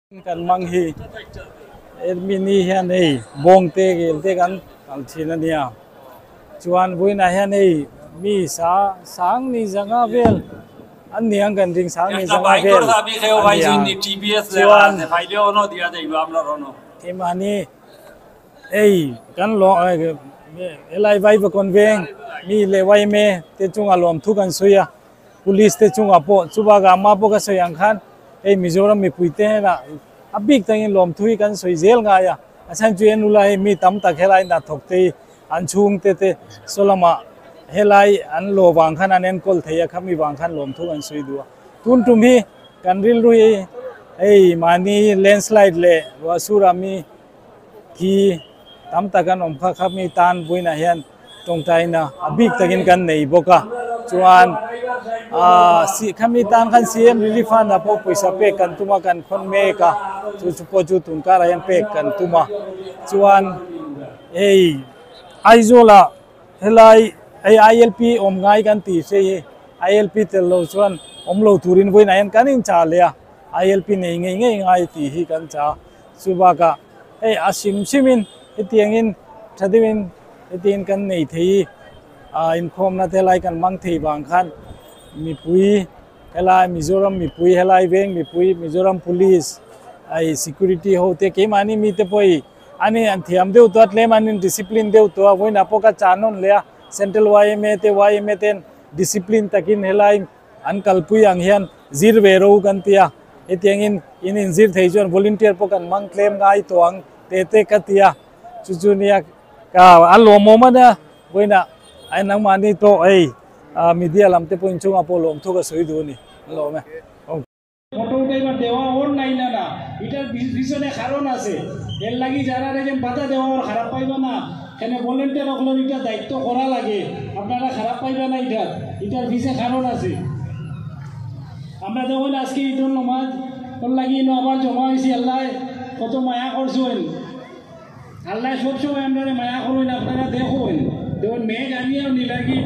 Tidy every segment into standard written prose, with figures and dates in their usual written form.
kan mang hi mini hian ei bong te gel te kan al thina nia chuan buina hian ei mi sang ni zanga vel an niang kan ring sang ni zanga vel bi kheo vai jin ni TBS le wan ne phai leo no dia dei bam la rono imani ei kan lo elai vai ba kon veng mi le vai me te chunga lom thu kan suya police te chunga po chuba ga ma po ka soyang khan ei Mizoram mi puite na abik tangin lom thui kan soi zel nga ya asan chuan ulai mi tam tak helai na thokte an chung te solama helai an lo wang khan anen kol theya khami wang khan lom thu an soi duwa tun tum hi kan ril rui ei mani landslide le wasura mi ki tam takan om kha khami tan buina hian tongtai na abik takin kan nei boka chuan si khami tan khan CM relief fund apo paisa pe kan tuma kan khon me ka chu po chu tun ka rayan pe kan tuma chuan ei aizola helai ai ILP om ngai kan ti se ILP tel lo chuan om lo turin voin ayan kanin cha le ILP nei ngai ti hi kan cha suba ka ei asim simin etiangin thadimin etin kan nei thei in khom na te lai kan mang thei bang khan mi pui helai Mizoram mi pui helai veng mi pui Mizoram police ai security ho te ke mani mi te poi ani an thiam deu to atle manin discipline deu to voina poka chanon le central YMA te YMA ten discipline takin helai an kalpui ang hian zir ve ro kan tia etiangin in zir thei jon volunteer pokan mang claim ngai to ang te katia chuchunia ka alo momana voina ai nang mani to ei media lamte point chunga polom thuka soi du ni lo me photo উঠাইবার দেওয়া ওর নাই না না এটার পিছনে কারণ আছে এর লাগি যারা দেখেন বাধা দেওয়ার খারাপ পাইবা না এখানে ভলেন্টিয়ার হলো এটা দায়িত্ব করা লাগে আপনারা খারাপ পাইবা না এটার পিছনে কারণ আছে আমরা যখন আজকে ঈদুল নামাজ ওর লাগি আবার জমা হয়েছি আল্লাহ কত মায়া করছেন আল্লাহ সবসময় আমরা মায়া করবেন আপনারা দেখুন দেখুন মেঘ আনিয়াও নিলাগি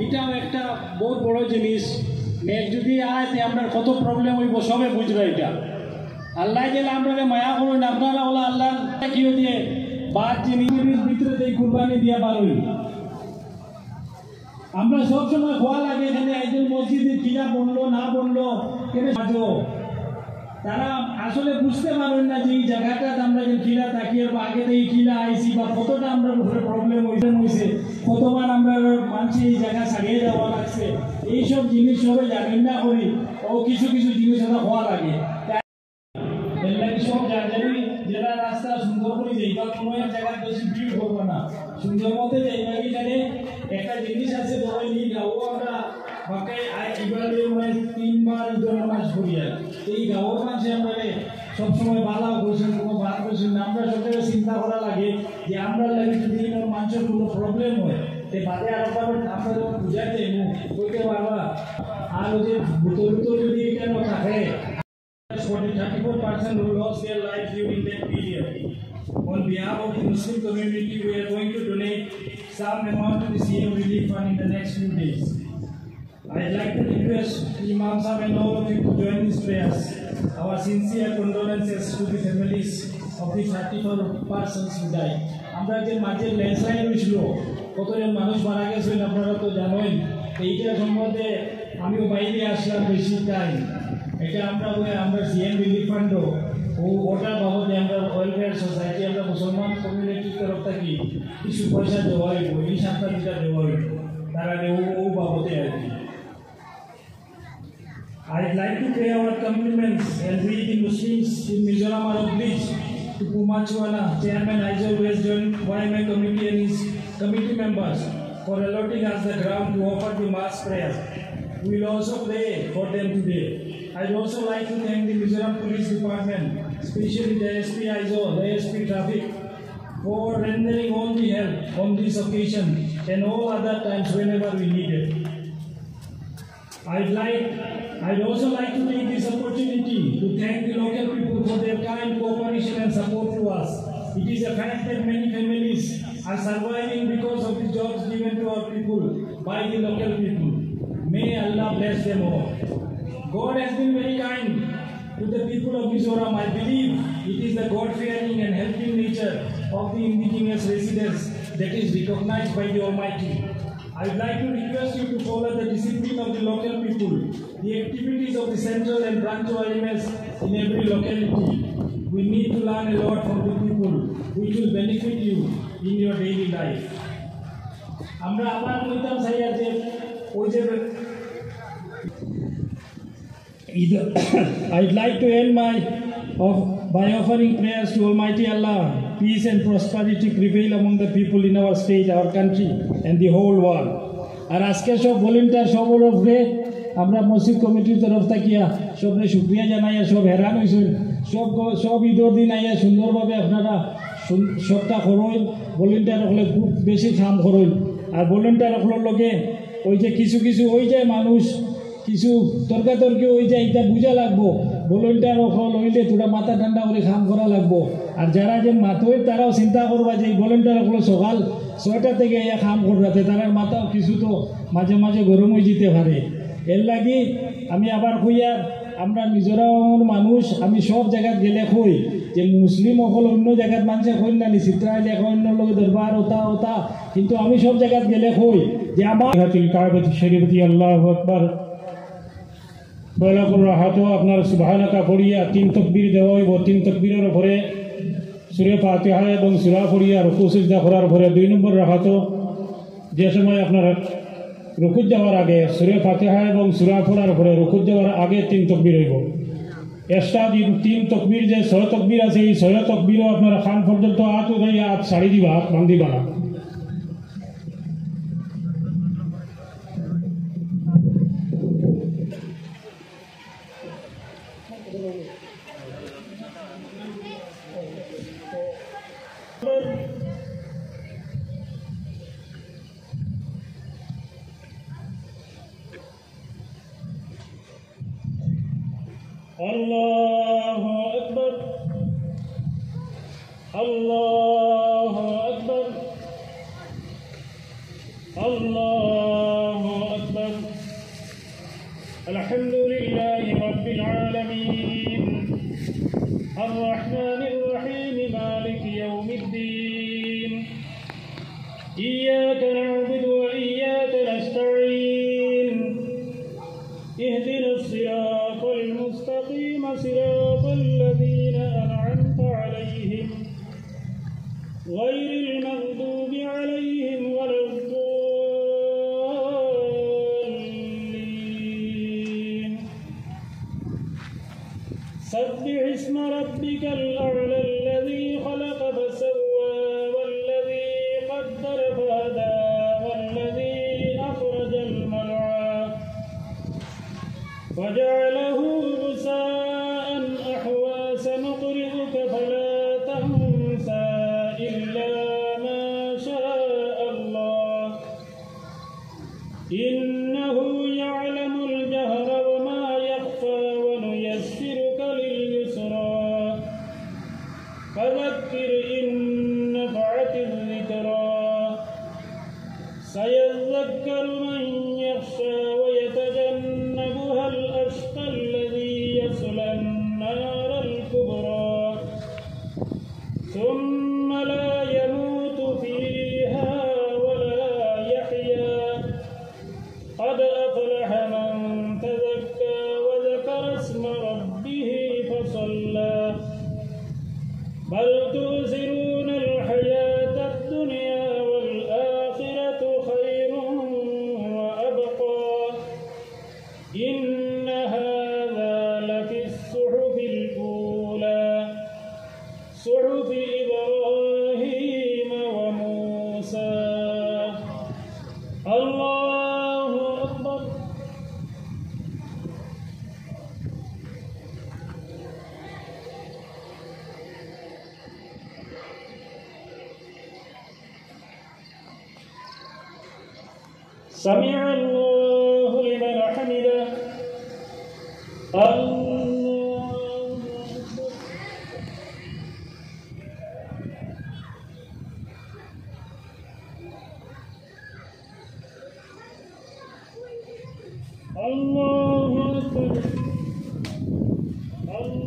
এটাও একটা বহুত বড় জিনিস মেঘ যদি আয় আমরা কত প্রবলেম হইব সবে বুঝবে এটা আল্লাহ গেলে আমরা মায়া করুন আপনারা ওলা আল্লাহ কি দিয়ে বাদ জিনিসের ভিতরে এই কুরবানি দিয়া পারুন আমরা সবসময় খোয়া লাগে এখানে একজন মসজিদে কিনা বললো না বললো তারা আসলে বুঝতে পারেন না যে এই জায়গাটা আমরা যে কিনা তাকিয়ে আগে থেকে কিনা আইসি বা কতটা আমরা প্রবলেম হয়েছে কতবার আমরা মানছি এই জায়গা ছাড়িয়ে যাওয়া লাগছে এইসব জিনিস সবাই জানেন না করি ও কিছু জিনিস আমরা হওয়া লাগে সব জায়গায় জেলা রাস্তা সুন্দর করে যাইবা কোনো এক জায়গায় বেশি ভিড় করবো না সুন্দর মতে যাইবা এখানে একটা জিনিস আছে ধরে নিয়ে যাবো আমরা বাকি এবারে মানে 3 বার ঈদের নামাজ পড়ি এই গাঁওর মাঝে আমরা সবসময় বালা বসেন কোনো বাদ বসেন আমরা সবসময় চিন্তা করা লাগে যে আমরা লাগে যদি মানুষের কোনো প্রবলেম হয় তে বাদে আর আমরা যখন বুঝাইতে বলতে পারবা আর যে ভিতর যদি কেন থাকে 34% who lost their life during that period. On behalf of the Muslim community, we are going to donate some amount to the CM Relief Fund in the next few days. I'd like to request Imam Sahib and all of you to join these prayers. Our sincere condolences to the families of the 34 persons who died. আমরা যে মাঝে ল্যান্ডস্লাইড হয়েছিল কতজন মানুষ মারা গেছেন আপনারা তো জানেন এইটার সম্বন্ধে আমিও বাইরে আসলাম বেশি টাইম এটা আমরা CM রিলিফ ফান্ড ও ওটার বাবদে আমরা ওয়েলফেয়ার সোসাইটি আমরা মুসলমান কমিউনিটির তরফ থেকে কিছু পয়সা দেওয়া হইব এই সপ্তাহটা দেওয়া হইব তারা ও বাবদে আর কি I'd like to pay our compliments and we the Muslims in Mizoram are obliged to Pumachwana, Chairman Aizol West Joint YMA Committee and his committee members for allotting us the ground to offer the mass prayer. We will also pray for them today. I'd also like to thank the Mizoram Police Department, especially the ASP Aizol, the ASP Traffic, for rendering all the help on this occasion and all other times whenever we need it. I'd also like to take this opportunity to thank the local people for their kind cooperation and support to us. It is a fact that many families are surviving because of the jobs given to our people by the local people. May Allah bless them all. God has been very kind to the people of Mizoram, I believe it is the God-fearing and helping nature of the indigenous residents that is recognized by the Almighty. I would like to request you to follow the discipline of the local people, the activities of the central and branch IMS in every locality. We need to learn a lot from the people, which will benefit you in your daily life. আমরা আবার কইতাম চাই যে ওই যে I'd like to end by offering prayers to Almighty Allah. Peace and prosperity prevail among the people in our state, our country, and the whole world. আর আজকে সব ভলেন্টিয়ার সবর উপরে আমরা মসজিদ কমিটির তরফ থাকিয়া সবরে শুক্রিয়া জানাইয়া সব হেরান হয়েছেন সব ঈদের দিন আইয়া সুন্দরভাবে আপনারা সবটা করইন ভলেন্টিয়ার হলে খুব বেশি কাম করইন আর ভলেন্টিয়ার হলোর লগে ওই যে কিছু ওই যে মানুষ কিছু তর্কাতর্কি ওই যে এটা বুঝা লাগবো ভলেন্টিয়ার হল হইলে তোরা মাথা ঠান্ডা করে কাম করা লাগবো আর যারা যে মাথোয় তারাও চিন্তা করবা যে ভলেন্টিয়ার হলো সকাল 6টা থেকে ইয়া কাম করতে তারার মাথাও কিছু তো মাঝে মাঝে গরম হয়ে যেতে পারে এর লাগি আমি আবার কইয়া আমরা মিজোরামের মানুষ আমি সব জায়গাত গেলে কই যে মুসলিম সকল অন্য জায়গাত মানুষে কই না চিত্রাইল অন্য লোক দরবার ওতা কিন্তু আমি সব জায়গাত গেলে কই যে আমার কাবাতুল শরীফতি আল্লাহু আকবার বলাকুর রাহাতো আপনার সুবহানাকা পড়িয়া 3 তাকবীর দেওয়া হইব 3 তাকবীরের উপরে সূরা ফাতিহা এবং সূরা পড়িয়া রুকু সিজদা করার পরে 2 নম্বর রাহাতো যে সময় আপনার রুকু যাওয়ার আগে সূরা ফাতিহা এবং সূরা পড়ার পরে রুকু যাওয়ার আগে 3 তাকবীর হইব এক্সট্রা 3 তাকবীর যে 6 তাকবীর আছে এই 6 তাকবীরও আপনারা খান পর্যন্ত হাত উঠাইয়া হাত ছাড়ি দিবা হাত বান্ধিবা না الله أكبر الله أكبر الله أكبر الحمد لله رب العالمين الرحمن الرحيم مالك يوم الدين إياك نعبد وإياك نستعين اهدنا الصراط المستقيم صراط الذين أنعمت عليهم غير المغضوب عليهم ولا الضالين سبح اسم ربك الأعلى الذي خلق فسوى والذي قدر فهدى والذي أخرج المرعى وجعله غثاء أحوى سنقرئك فلا تنسى إلا ما شاء الله إنه يعلم الجهر وما يخفى ونيسرك لليسرى فذكر إن نفعت الذكرى سيذكر من يخشى ويتجنبها الأشقى الذي يصلى النار الكبرى ثم لا يموت فيها ولا يحيا قد أفلح من تزكى وذكر اسم ربه فصلى بل تؤثرون الحياة الدنيا والآخرة خير وأبقى إن هذا لفي الصحف الأولى صحف إبراهيم وموسى الله أكبر سمع الله لمن حمده الله أكبر الله أكبر الله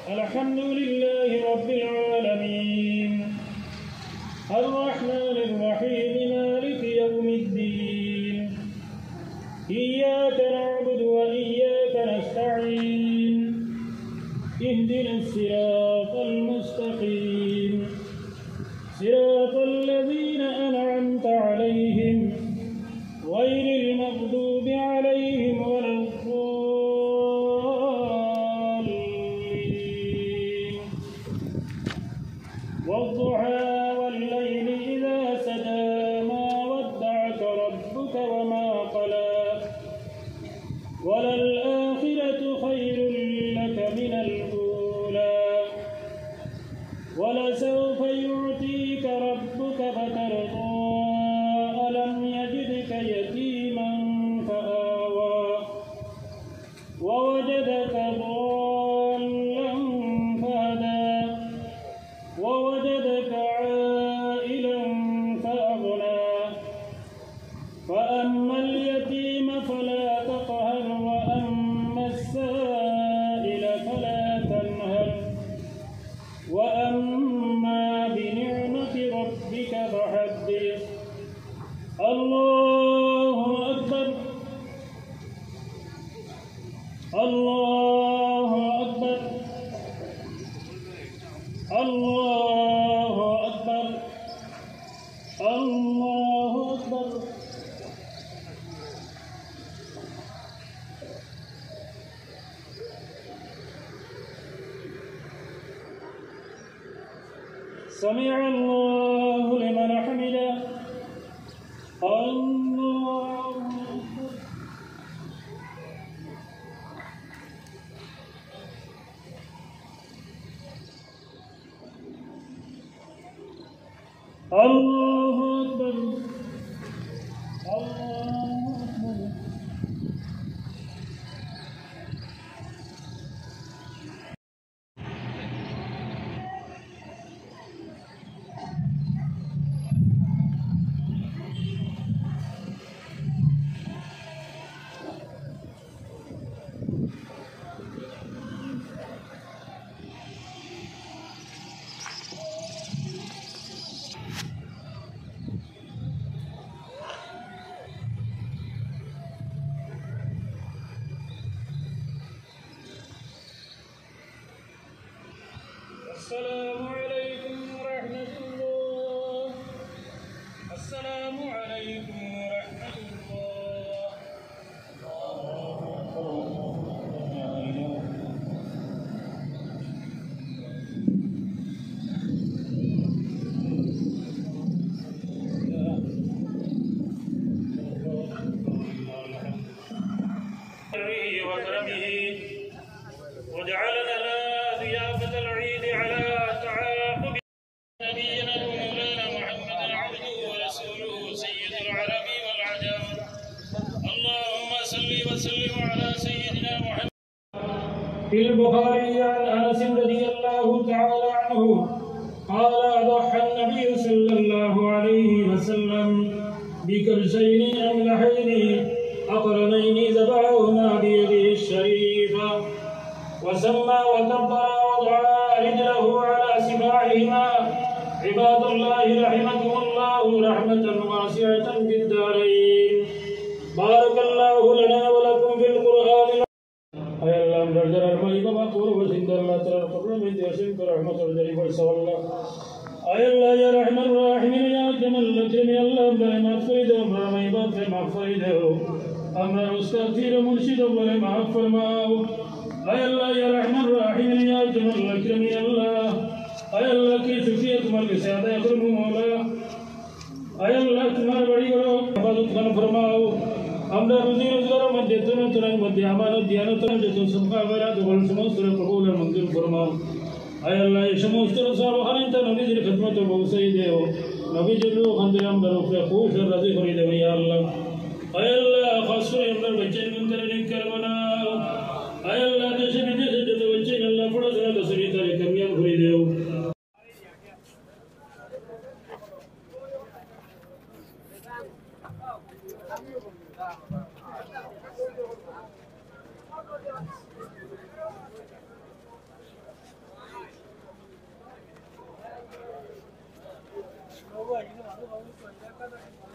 الحمد لله رب العالمين الرحمن الرحيم مالك يوم الدين إياك نعبد وإياك نستعين اهدنا الصراط المستقيم صراط الذين أنعمت عليهم غير المغضوب عليهم ولا الضالين والضحى والليل إذا سجى ما ودعك ربك وما قلى وللآخرة خير لك من الأولى ولسوف يعطيك ربك فترضى ألم يجدك يتيما فآوى ووجدك ضالا فهدى ووجدك عائلا فأغنى فأما اليتيم فلا تقهر وأما السائل فلا تنهر وأما بنعمة ربك فحدث الله أكبر الله أكبر الله أكبر الله أكبر سمع الله لمن حمده الله أكبر الله أكبر الله أكبر السلام عليكم ورحمة الله السلام عليكم ورحمة الله وكرمه وجعلنا ضيافة العيد على تعاقب نبينا ومولانا محمد عبده ورسوله سيد العرب والعجم اللهم صل وسلم على سيدنا محمد. في البخاري عن انس رضي الله تعالى عنه قال ضحى النبي صلى الله عليه وسلم بكبشين املحين اقرنين ذبحهما بيده الشريفه وسمى وكبر وضع رجله على سباعهما عباد الله رحمكم الله رحمة واسعة في الدارين بارك الله لنا ولكم في القرآن. أي الله درجة الماء كما قول وسند الله تعالى قبل من يسلم رحمة الله والسوالله. أي الله يا رحمن الراحمين يا جمال الأكرم يا الله بما فريده وما يبات ما فريده أما أستغفر مرشد وما فرماه. أي الله يا رحمن الرحيم يا جمال الأكرم يا الله. أي الله كي سفية تمر سيادة يكرم مولا. أي الله تمر بڑی کرو حفاظت کن فرماؤ. আমরা রুজি রোজগারের মধ্যে তুলনার মধ্যে আমানত দিয়ানতের যত সদকা খয়রাত ওয়াল সমস্ত কবুল আর মঞ্জুর ফরমাও। আয় আল্লাহ এই সমস্ত সর্বহানিত নবীজির খিদমতে পৌঁছাই দেও। নবীজির রূহান্তে আমরা উপরে খুশ আর রাজি করে দেও ইয়া আল্লাহ। আয় আল্লাহ খাস করে আমরা বাচ্চাদের মধ্যে নেককার বানাও। আয় আল্লাহ দেশে বিদেশে যত বাচ্চা আল্লাহ পড়াশোনা দশরি তারিখ কামিয়াব করে দেও। Thank you.